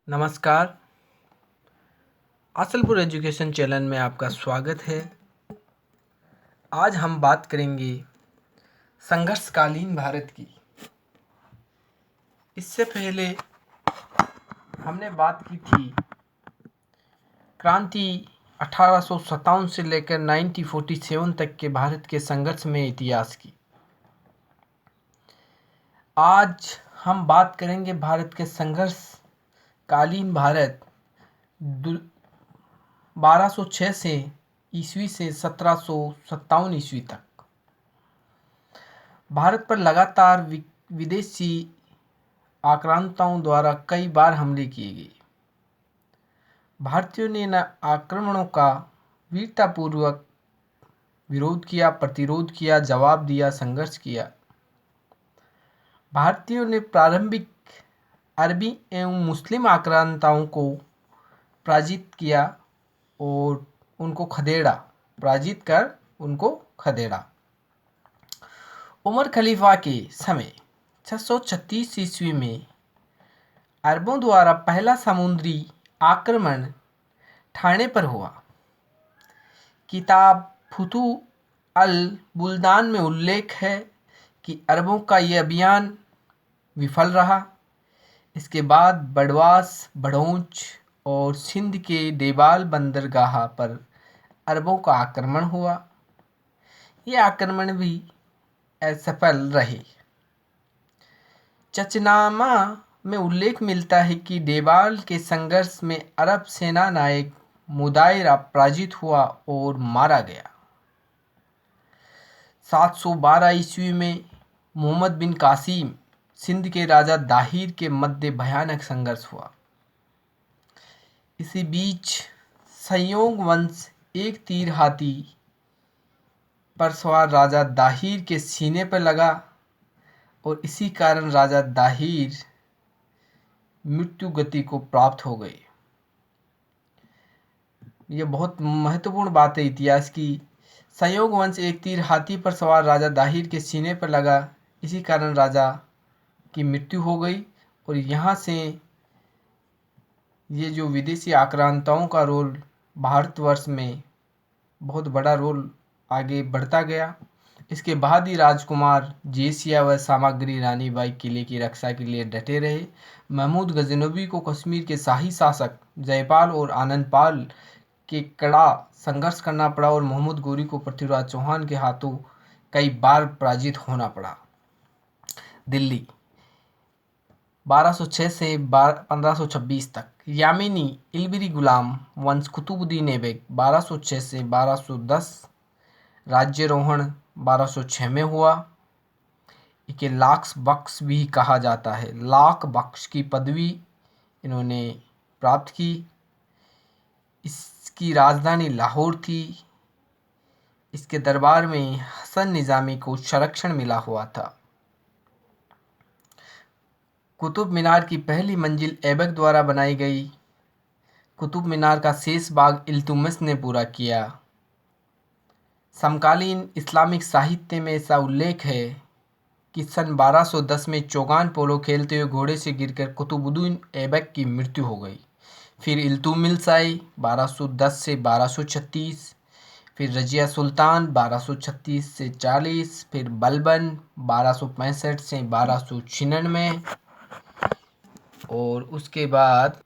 नमस्कार। असलपुर education channel में आपका स्वागत है। आज हम बात करेंगे संघर्षकालीन भारत की। इससे पहले हमने बात की थी क्रांति 1857 से लेकर 1947 तक के भारत के संघर्ष में इतिहास की। आज हम बात करेंगे भारत के संघर्षकालीन भारत 1206 से ईस्वी से 1757 ईस्वी तक। भारत पर लगातार विदेशी आक्रांताओं द्वारा कई बार हमले किए गए। भारतीयों ने इन आक्रमणों का वीरतापूर्वक विरोध किया, प्रतिरोध किया, जवाब दिया, संघर्ष किया। भारतीयों ने प्रारंभिक अरबी एवं मुस्लिम आक्रांताओं को पराजित किया और उनको खदेड़ा। उमर खलीफा के समय 636 ईस्वी में अरबों द्वारा पहला समुद्री आक्रमण ठाणे पर हुआ। किताब फुतू अल बुल्दान में उल्लेख है कि अरबों का यह अभियान विफल रहा। इसके बाद बड़वास, भड़ौच और सिंध के देवाल बंदरगाह पर अरबों का आक्रमण हुआ। ये आक्रमण भी असफल रहे। चचनामा में उल्लेख मिलता है कि देवाल के संघर्ष में अरब सेना नायक मुदायरा पराजित हुआ और मारा गया। 712 ईस्वी में मोहम्मद बिन कासिम सिंध के राजा दाहिर के मध्य भयानक संघर्ष हुआ। इसी बीच संयोग वंश एक तीर हाथी पर सवार राजा दाहिर के सीने पर लगा और इसी कारण राजा दाहिर मृत्यु गति को प्राप्त हो गए। यह बहुत महत्वपूर्ण बात है इतिहास की। संयोग वंश एक तीर हाथी पर सवार राजा दाहिर के सीने पर लगा, इसी कारण राजा की मृत्यु हो गई। और यहाँ से ये जो विदेशी आक्रांताओं का रोल भारतवर्ष में बहुत बड़ा रोल आगे बढ़ता गया। इसके बाद ही राजकुमार जेसिया व सामग्री रानी बाई किले की रक्षा के लिए डटे रहे। महमूद गजनवी को कश्मीर के शाही शासक जयपाल और आनंदपाल के कड़ा संघर्ष करना पड़ा और मोहम्मद गोरी को पृथ्वीराज चौहान के हाथों कई बार पराजित होना पड़ा। दिल्ली 1206 से 1526 तक। यामिनी इल्बिरी गुलाम वंश कुतुबुद्दीन ऐबक 1206 से 1210। राज्यारोहण 1206 में हुआ। इसे लाख बख्श भी कहा जाता है। लाख बख्श की पदवी इन्होंने प्राप्त की। इसकी राजधानी लाहौर थी। इसके दरबार में हसन निज़ामी को संरक्षण मिला हुआ था। कुतुब मीनार की पहली मंजिल ऐबक द्वारा बनाई गई। कुतुब मीनार का शेष भाग इल्तुतमिश ने पूरा किया। समकालीन इस्लामिक साहित्य में ऐसा उल्लेख है कि सन 1210 में चौगान पोलो खेलते हुए घोड़े से गिरकर कुतुबुद्दीन ऐबक की मृत्यु हो गई। फिर इल्तुतमिश आए 1210 से 1236। फिर रजिया सुल्तान 1236 से 40। फिर बलबन 1265 से 1296 और उसके बाद